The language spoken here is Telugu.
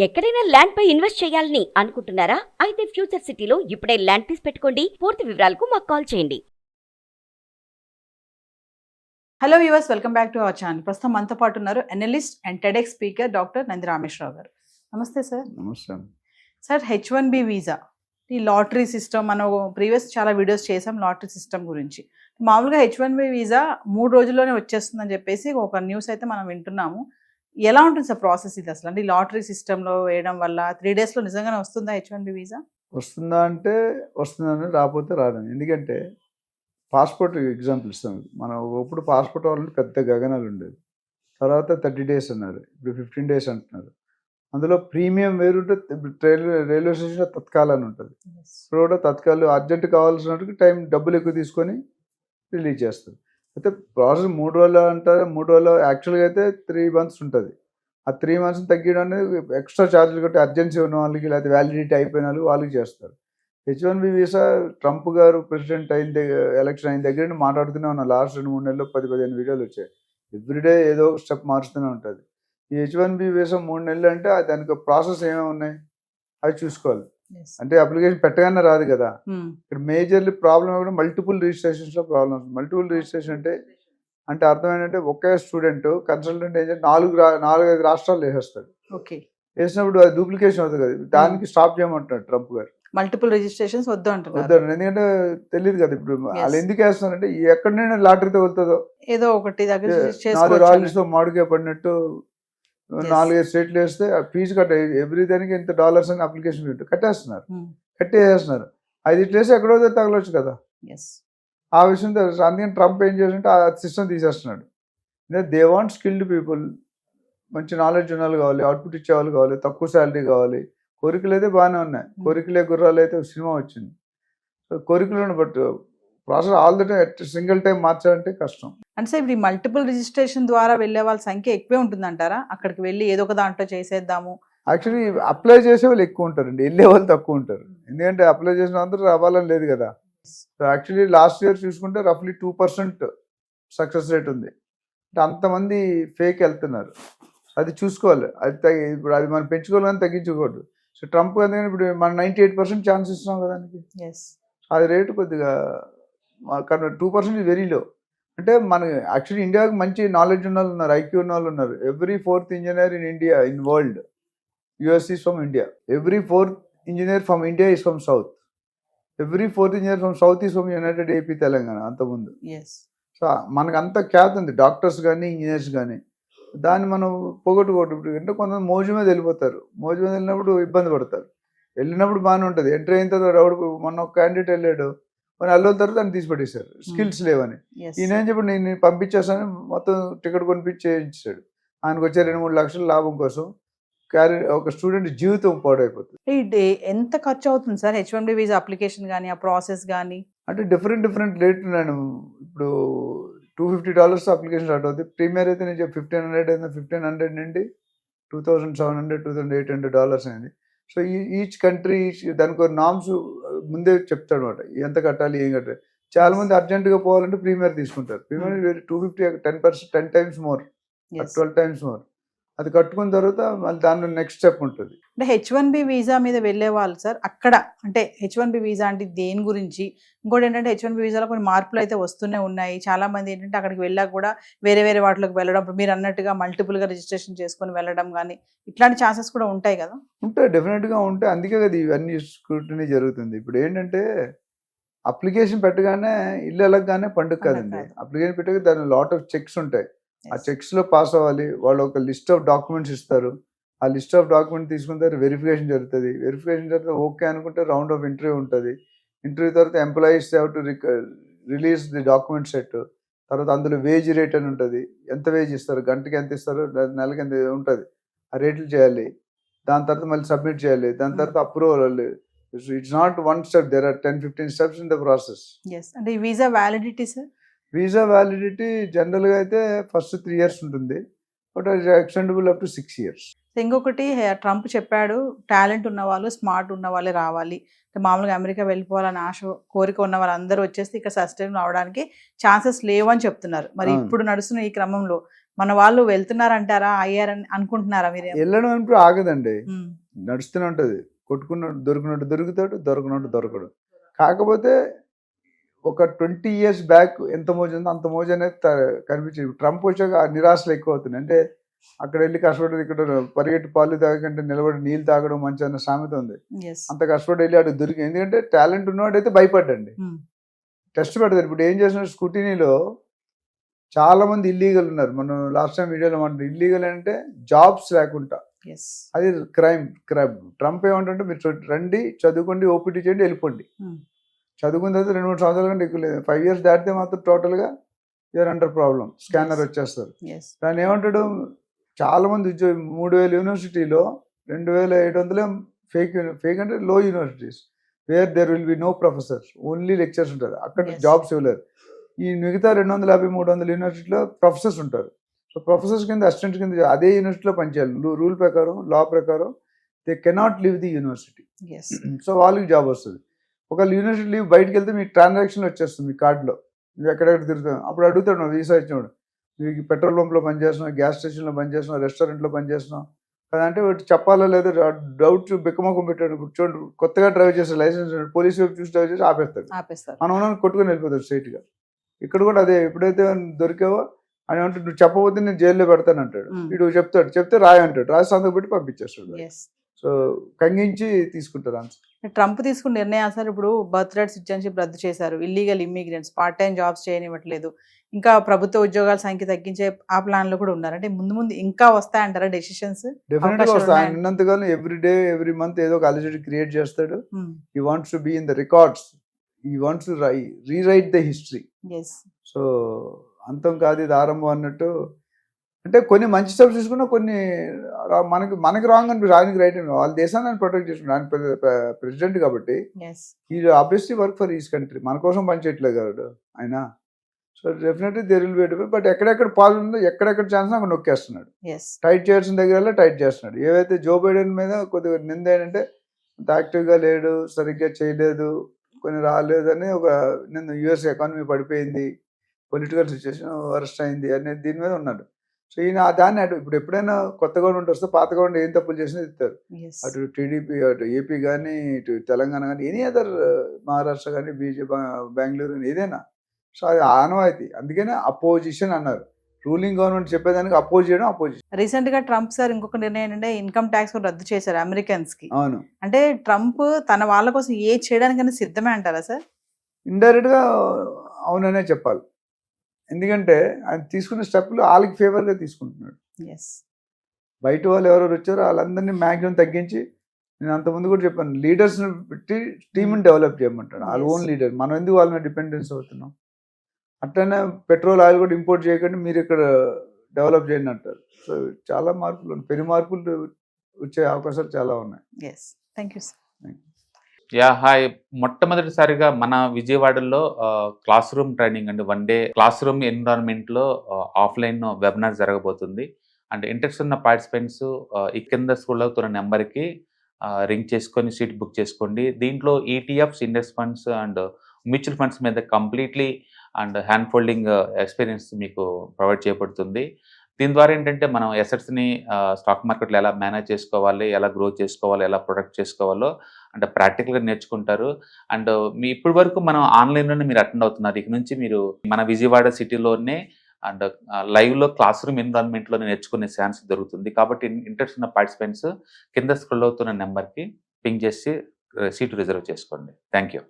ఎక్కడైనా ల్యాండ్ పై ఇన్వెస్ట్ చేయాలని అనుకుంటున్నారా? అయితే ఫ్యూచర్ సిటీలో ఇప్పుడే ల్యాండ్ పీస్ పెట్టుకోండి. పూర్తి వివరాలకు మాకు కాల్ చేయండి. Hello viewers, welcome back to our channel. ప్రస్తుతం మనతో పాటు ఉన్నారు analyst and TEDx speaker doctor Nandi Rameshwar Rao గారు. నమస్తే సార్. నమస్తే. సార్, H1B వీసా, ఈ లాటరీ సిస్టమ్, మనం ప్రీవియస్ చాలా వీడియోస్ చేసాం లాటరీ సిస్టమ్ గురించి. మామూలుగా H1B వీసా 3 రోజుల్లోనే వచ్చేస్తుందని చెప్పేసి ఒక న్యూస్ అయితే మనం వింటున్నాము. ఎలా ఉంటుంది సార్ ప్రాసెస్ ఇది అసలు? అంటే లాటరీ సిస్టంలో వేయడం వల్ల 3 డేస్లో నిజంగానే వస్తుందా H1B వీసా? వస్తుందా అంటే వస్తుందని, రాకపోతే రాదని. ఎందుకంటే పాస్పోర్ట్ ఎగ్జాంపుల్ ఇస్తాం. మనం ఒకప్పుడు పాస్పోర్ట్ వాళ్ళని పెద్ద గగనాలు ఉండేది. తర్వాత 30 డేస్ అన్నారు, ఇప్పుడు 15 డేస్ అంటున్నారు. అందులో ప్రీమియం వేరుంటే, రైల్వే స్టేషన్లో తత్కాల్ అని ఉంటుంది. ఇప్పుడు కూడా తత్కాలు అర్జెంట్ కావాల్సినట్టు టైం డబ్బులు ఎక్కువ తీసుకొని రిలీజ్ చేస్తారు. అయితే ప్రాసెస్ 3 రోజులు అంటారు. 3 రోజులు యాక్చువల్గా అయితే 3 months ఉంటుంది. ఆ 3 months తగ్గడం అనేది ఎక్స్ట్రా ఛార్జీలు కట్టి అర్జెన్సీ ఉన్న వాళ్ళకి, లేకపోతే వ్యాలిడిటీ అయిపోయిన వాళ్ళకి చేస్తారు. H1B వీసా ట్రంప్ గారు ప్రెసిడెంట్ ఎలక్షన్ అయిన దగ్గర నుండి మాట్లాడుతూనే ఉన్నాం. లాస్ట్ 2-3 నెలల్లో 10-15 వీడియోలు వచ్చాయి. ఎవ్రీడే ఏదో ఒక స్టెప్ మారుస్తూనే ఉంటుంది. ఈ H1B వీసా 3 నెలలు అంటే దానికి ప్రాసెస్ ఏమేమి ఉన్నాయి అవి చూసుకోవాలి. అంటే అప్లికేషన్ పెట్టగానే రాదు కదా. ఇక్కడ మేజర్లీ ప్రాబ్లం కూడా మల్టిపుల్ రిజిస్ట్రేషన్స్లో ప్రాబ్లమ్. మల్టిపుల్ రిజిస్ట్రేషన్ అంటే అర్థం ఏంటంటే ఒకే స్టూడెంట్ కన్సల్టెంట్ ఏజెంట్ 4-5 రాష్ట్రాలు వేసేస్తాడు. ఓకే, వేసినప్పుడు అది డూప్లికేషన్ అవుతుంది కదా. దానికి స్టాప్ చేయమంటున్నాడు ట్రంప్ గారు. మల్టిపుల్ రిజిస్ట్రేషన్స్ వద్దు అంటున్నారు. వద్దు, ఎందుకంటే తెలియదు కదా. ఇప్పుడు వాళ్ళు ఎందుకు వేస్తున్నారంటే ఎక్కడైనా లాటరీతో వెళ్తుందో ఏదో ఒకటి దగ్గర 4 రాళ్ళతో మామిడికాయ పడినట్టు 4-5 స్టేట్లు వేస్తే ఫీజు ఎవ్రీ దానికి ఇంత డాలర్స్ అని అప్లికేషన్ కట్టేస్తున్నారు. అది ఇట్లేసి ఎక్కడో తగలవచ్చు కదా. ఆ విషయం తెలుసు. అందుకని ట్రంప్ ఏం చేస్తుంటే ఆ సిస్టమ్ తీసేస్తున్నాడు. దే వాంట్ స్కిల్డ్ పీపుల్, మంచి నాలెడ్జ్ ఉన్న వాళ్ళు కావాలి, అవుట్పుట్ ఇచ్చే వాళ్ళు కావాలి, తక్కువ శాలరీ కావాలి. కోరికలు అయితే బాగానే ఉన్నాయి. కోరికలే గుర్రాలు అయితే సినిమా వచ్చింది. కోరికలు but process all the time single time మార్చాలంటే కష్టం. అంటే సార్, ఇప్పుడు ఈ మల్టిపుల్ రిజిస్ట్రేషన్ ద్వారా వెళ్ళే వాళ్ళ సంఖ్య ఎక్కువే ఉంటుందంటారా? అక్కడికి వెళ్ళి ఏదో ఒక దాంట్లో చేసేద్దాము. యాక్చువల్లీ అప్లై చేసే వాళ్ళు ఎక్కువ ఉంటారండి, వెళ్ళే వాళ్ళు తక్కువ ఉంటారు. ఎందుకంటే అప్లై చేసిన అందరూ రావాలని లేదు కదా. సో యాక్చువల్లీ లాస్ట్ ఇయర్ చూసుకుంటే రఫ్లీ 2% సక్సెస్ రేట్ ఉంది. అంటే అంతమంది ఫేక్ వెళ్తున్నారు. అది చూసుకోవాలి. ఇప్పుడు అది మనం పెంచుకోవాలని తగ్గించుకోవద్దు. సో ట్రంప్ అందుకని ఇప్పుడు మనం 98% ఛాన్స్ ఇస్తున్నాం కదా దానికి. అది రేటు కొద్దిగా 2% వెరీ లో. అంటే మన యాక్చువల్లీ ఇండియాకి మంచి నాలెడ్జ్ ఉన్న వాళ్ళు ఉన్నారు, ఐక్యూ ఉన్న వాళ్ళు ఉన్నారు. Every 4th engineer in India in world US is from India. Every 4th engineer from India is from South. Every 4th engineer from South is from United AP Telangana. అంతకుముందు. సో మనకు అంత ఖ్యాతి ఉంది, డాక్టర్స్ కానీ ఇంజనీర్స్ కానీ. దాన్ని మనం పోగొట్టుకోవద్దు. అంటే కొంతమంది మోజు మీద వెళ్ళిపోతారు. మోజు మీద వెళ్ళినప్పుడు ఇబ్బంది పడతారు. వెళ్ళినప్పుడు బాగానే ఉంటుంది. ఎంటర్ అయిన తర్వాత మొన్న ఒక క్యాండిడేట్ వెళ్ళాడు, మన అల్లుల తర్వాత దాన్ని తీసి పెట్టేశారు, స్కిల్స్ లేవని. ఈయన ఏం చెప్పి నేను పంపించేస్తాను, మొత్తం టికెట్ కొనిపించేసాడు. ఆయనకు వచ్చే 2-3 లక్షల లాభం కోసం ఒక స్టూడెంట్ జీవితం పాడైపోతుంది. ఎంత ఖర్చు అవుతుంది సార్ H1B వీసా అప్లికేషన్ కానీ ఆ ప్రాసెస్ కానీ? అంటే డిఫరెంట్ రేట్. నేను ఇప్పుడు $250 అప్లికేషన్ స్టార్ట్ అవుతుంది. ప్రీమియర్ అయితే నేను 1500 అయితే 1500 నుండి $2700 $2800 అయింది. సో ఈచ్ కంట్రీ దానికి ఒక నామ్స్ ముందే చెప్తాడు అనమాట, ఎంత కట్టాలి ఏం కట్టాలి. చాలా మంది అర్జెంటుగా పోవాలంటే ప్రీమియర్ తీసుకుంటారు. Premier 250 10 times more, 12 times more. అది కట్టుకున్న తర్వాత మళ్ళీ దానిలో నెక్స్ట్ స్టెప్ ఉంటుంది. అంటే H1B వీసా మీద వెళ్ళే వాళ్ళు సార్, అక్కడ అంటే H1B వీసా అంటే దేని గురించి? ఇంకోటి ఏంటంటే H1B వీసాలో కొన్ని మార్పులు అయితే వస్తూనే ఉన్నాయి. చాలా మంది ఏంటంటే అక్కడికి వెళ్ళాక కూడా వేరే వాటిలోకి వెళ్ళడం, మీరు అన్నట్టుగా మల్టిపుల్గా రిజిస్ట్రేషన్ చేసుకొని వెళ్ళడం కానీ ఇట్లాంటి ఛాన్సెస్ కూడా ఉంటాయి కదా? ఉంటాయి, డెఫినెట్గా ఉంటాయి. అందుకే కదా ఇవన్నీ స్క్రూటినీ జరుగుతుంది. ఇప్పుడు ఏంటంటే అప్లికేషన్ పెట్టగానే ఇల్లు వెళ్ళగానే పండుగ కదండి. అప్లికేషన్ పెట్టగా దాని లాట్ ఆఫ్ చెక్స్ ఉంటాయి. ఆ చెక్స్లో పాస్ అవ్వాలి. వాళ్ళు ఒక లిస్ట్ ఆఫ్ డాక్యుమెంట్స్ ఇస్తారు. ఆ లిస్ట్ ఆఫ్ డాక్యుమెంట్ తీసుకున్న తర్వాత వెరిఫికేషన్ జరుగుతుంది. వెరిఫికేషన్ తర్వాత ఓకే అనుకుంటే రౌండ్ ఆఫ్ ఇంటర్వ్యూ ఉంటుంది. ఇంటర్వ్యూ తర్వాత employees have to release the document set. తర్వాత అందులో వేజ్ రేట్ అని ఉంటుంది. ఎంత వేజ్ ఇస్తారు, గంటకి ఎంత ఇస్తారు, నెలకి ఎంత ఉంటుంది, ఆ రేట్లు చేయాలి. దాని తర్వాత మళ్ళీ సబ్మిట్ చేయాలి. దాని తర్వాత approval. It's not one step, there are 10-15 steps in the process. అంటే ఈ visa validity sir? Visa validity జనరల్గా అయితే ఫస్ట్ 3 years ఉంటుంది, బట్ అది ఎక్స్టెండబుల్ అప్ టు 6 years. ఇంకొకటి ట్రంప్ చెప్పాడు, టాలెంట్ ఉన్న వాళ్ళు, స్మార్ట్ ఉన్న వాళ్ళే రావాలి. మామూలుగా అమెరికా వెళ్ళిపోవాలని కోరిక ఉన్న వాళ్ళందరూ వచ్చేసి ఇక్కడ సస్టైన్ అవడానికి ఛాన్సెస్ లేవు అని చెప్తున్నారు. మరి ఇప్పుడు నడుస్తున్న ఈ క్రమంలో మన వాళ్ళు వెళ్తున్నారంటారా, అయ్యారని అనుకుంటున్నారా మీరు? వెళ్ళడం అంటే ఆగదండి, నడుస్తూనే ఉంటుంది. కొట్టుకున్నట్టు దొరికినట్టు దొరుకుతాడు, దొరకనట్టు దొరకడు. కాకపోతే ఒక 20 years బ్యాక్ ఎంత మోజు ఉందో అంత మోజు అనేది కనిపించింది. ట్రంప్ వచ్చాక ఆ నిరాశలు ఎక్కువ అవుతున్నాయి. అంటే అక్కడ వెళ్ళి కష్టపడి ఇక్కడ పరిగెట్టి పాలు తాగకంటే నిలబడి నీళ్ళు తాగడం మంచి అన్న సామెత ఉంది. అంత కష్టపడి వెళ్ళి అటు దొరికి, ఎందుకంటే టాలెంట్ ఉన్నవాడైతే భయపడ్డండి, టెస్ట్ పెడతారు. ఇప్పుడు ఏం చేస్తున్నారు, స్కూటీనీలో చాలా మంది ఇల్లీగల్ ఉన్నారు. మనం లాస్ట్ టైం వీడియోలో మాట్లాడు, ఇల్లీగల్ అంటే జాబ్స్ లేకుండా, అది క్రైమ్. ట్రంప్ ఏమంటుంటే మీరు రండి, చదువుకోండి, ఓపీటీ చేయండి, వెళ్ళిపోండి. చదువుకున్న తర్వాత 2-3 సంవత్సరాల కంటే ఎక్కువ లేదు. 5 years దాటితే మాత్రం టోటల్గా యూఆర్ అండర్ ప్రాబ్లం, స్కానర్ వచ్చేస్తారు. దాన్ని ఏమంటాడు, చాలా మంది ఉద్యోగం 3000 యూనివర్సిటీలో 2700 ఫేక్ అంటే లో universities where there will be no professors, only lectures ఉంటారు. అక్కడ జాబ్స్ ఇవ్వలేరు. ఈ మిగతా 250-300 యూనివర్సిటీలో ప్రొఫెసర్స్ ఉంటారు. సో ప్రొఫెసర్స్ కింద, అసిస్టెంట్ కింద అదే యూనివర్సిటీలో పనిచేయాలి. రూల్ ప్రకారం, లా ప్రకారం they cannot leave the university. So వాళ్ళకి జాబ్ వస్తుంది. ఒకవేళ యూనివర్సిటీ లీవ్ బయటకు వెళ్తే మీకు ట్రాన్సాక్షన్ వచ్చేస్తుంది మీ కార్డులో, నువ్వు ఎక్కడెక్కడ తిరుగుతావు. అప్పుడు అడుగుతాడు నువ్వు వీసా ఇచ్చినప్పుడు, మీకు పెట్రోల్ పంప్లో పనిచేస్తున్నావు, గ్యాస్ స్టేషన్లో పనిచేస్తున్నావు, రెస్టారెంట్లో పనిచేస్తున్నావు కదా అంటే వాటి చెప్పాలో లేదో డౌట్ బిక్కమొక్కం పెట్టాడు. చూడండి, కొత్తగా డ్రైవ్ చేసే లైసెన్స్ పోలీసు వైపు చూసి డ్రైవ్ చేసి ఆపేస్తాడు. మనం కొట్టుకొని వెళ్ళిపోతాడు స్ట్రైట్గా. ఇక్కడ కూడా అదే, ఎప్పుడైతే దొరికావో అని అంటే నువ్వు చెప్పబోతే నేను జైల్లో పెడతాను అంటాడు. వీడు చెప్తాడు, చెప్తే రాయి అంటాడు, రాసి సంతకం పెట్టి పంపించేస్తాడు. సో కంగించి తీసుకుంటారు ఆన్సర్. ట్రంప్ తీసుకున్న నిర్ణయం సార్, ఇప్పుడు బర్త్ రైట్ సిటిజన్షిప్ రద్దు చేశారు, illegal immigrants part time jobs చేయనివ్వట్లేదు, ఇంకా ప్రభుత్వ ఉద్యోగాల సంఖ్య తగ్గించే ఆ ప్లాన్ లో కూడా ఉన్నారు. అంటే ముందు ఇంకా వస్తాయంటారా డెసిషన్స్? డెఫినెట్గా వస్తాయి. ఆయన ఉన్నంతకాలం ఎవ్రీ డే ఎవ్రీ మంత్ ఏదో ఒక అలిజిటీ క్రియేట్ చేస్తాడు. He wants to be in the records, he wants to rewrite the history. So అంతం కాదు ఇది ఆరంభం అన్నట్టు. అంటే కొన్ని మంచి స్టెప్స్ తీసుకున్నా, కొన్ని మనకి రాంగ్ అనిపి, ఆయనకి రైట్ అని. వాళ్ళ దేశాన్ని ఆయన ప్రొటెక్ట్ చేసుకుంటాడు, ఆయన ప్రెసిడెంట్ కాబట్టి ఈ obviously work for his country. మన కోసం పనిచేయట్లేదు కదా ఆయన. So definitely there will be a, but ఎక్కడెక్కడ పాలు ఉందో, ఎక్కడెక్కడ ఛాన్స్ అక్కడ నొక్కేస్తున్నాడు. టైట్ చేయాల్సిన దగ్గర టైట్ చేస్తున్నాడు. ఏవైతే జో బైడెన్ మీద కొద్దిగా నింద ఏంటంటే అంత యాక్టివ్గా లేడు, సరిగ్గా చేయలేదు, కొన్ని రాలేదు అని ఒక నింద. యుఎస్ ఎకానమీ పడిపోయింది, పొలిటికల్ సిచ్యువేషన్ వరస్ట్ అయింది అనేది దీని మీద ఉన్నాడు. సో ఈయన దాన్ని ఇప్పుడు ఎప్పుడైనా కొత్త గవర్నమెంట్ వస్తే పాత గవర్నమెంట్ ఏం తప్పులు చేసినా ఇస్తారు. అటు టీడీపీ, అటు ఏపీ కానీ, ఇటు తెలంగాణ కానీ, ఎనీ అదర్, మహారాష్ట్ర కానీ, బీజేపీ, బెంగళూరు కానీ, ఏదైనా. సో అది ఆనవాయితీ. అందుకనే అపోజిషన్ అన్నారు. రూలింగ్ గవర్నమెంట్ చెప్పేదానికి అపోజ్ చేయడం అపోజిషన్. రీసెంట్ గా ట్రంప్ సార్ ఇంకొక నిర్ణయం ఏంటంటే ఇన్కమ్ ట్యాక్స్ కూడా రద్దు చేశారు అమెరికన్స్ కి. అవును. అంటే ట్రంప్ తన వాళ్ళ కోసం ఏ చేయడానికైనా సిద్ధమే అంటారా సార్? ఇండైరెక్ట్ గా అవుననే చెప్పాలి. ఎందుకంటే ఆయన తీసుకున్న స్టెప్లు వాళ్ళకి ఫేవర్గా తీసుకుంటున్నాడు. బయట వాళ్ళు ఎవరెవరు వచ్చారో వాళ్ళందరినీ మ్యాక్సిమం తగ్గించి, నేను అంతకుముందు కూడా చెప్పాను, లీడర్స్ని పెట్టి టీంని డెవలప్ చేయమంటాడు. వాళ్ళ ఓన్ లీడర్. మనం ఎందుకు వాళ్ళ మీద డిపెండెన్స్ అవుతున్నాం? అట్లనే పెట్రోల్, ఆయిల్ కూడా ఇంపోర్ట్ చేయకండి, మీరు ఇక్కడ డెవలప్ చేయండి అంటారు. సో చాలా మార్పులు, పెను మార్పులు వచ్చే అవకాశాలు చాలా ఉన్నాయి. Thank you sir. హాయ్. మొట్టమొదటిసారిగా మన విజయవాడలో క్లాస్ రూమ్ ట్రైనింగ్ అండి, 1 day క్లాస్ రూమ్ ఎన్విరాన్మెంట్లో ఆఫ్లైన్ వెబినార్ జరగబోతుంది. అండ్ ఇంట్రెస్ట్ ఉన్న పార్టిసిపెంట్స్ ఈ కింద స్కూల్ అవుతున్న నెంబర్కి రింగ్ చేసుకొని సీట్ బుక్ చేసుకోండి. దీంట్లో ETFs, index funds and mutual funds మీద completely and hand folding experience మీకు ప్రొవైడ్ చేయబడుతుంది. దీని ద్వారా ఏంటంటే మనం ఎసెట్స్ని స్టాక్ మార్కెట్లో ఎలా మేనేజ్ చేసుకోవాలి, ఎలా గ్రో చేసుకోవాలి, ఎలా ప్రొడక్ట్ చేసుకోవాలో అంటే ప్రాక్టికల్గా నేర్చుకుంటారు. అండ్ మీ ఇప్పటి వరకు మనం ఆన్లైన్లోనే మీరు అటెండ్ అవుతున్నారు. ఇక నుంచి మీరు మన విజయవాడ సిటీలోనే అండ్ లైవ్లో క్లాస్ రూమ్ ఎన్విరాన్మెంట్లో నేర్చుకునే ఛాన్స్ దొరుకుతుంది. కాబట్టి ఇంట్రెస్ట్ ఉన్న పార్టిసిపెంట్స్ కింద స్క్రోల్ అవుతున్న నెంబర్కి పింగ్ చేసి సీటు రిజర్వ్ చేసుకోండి. Thank you.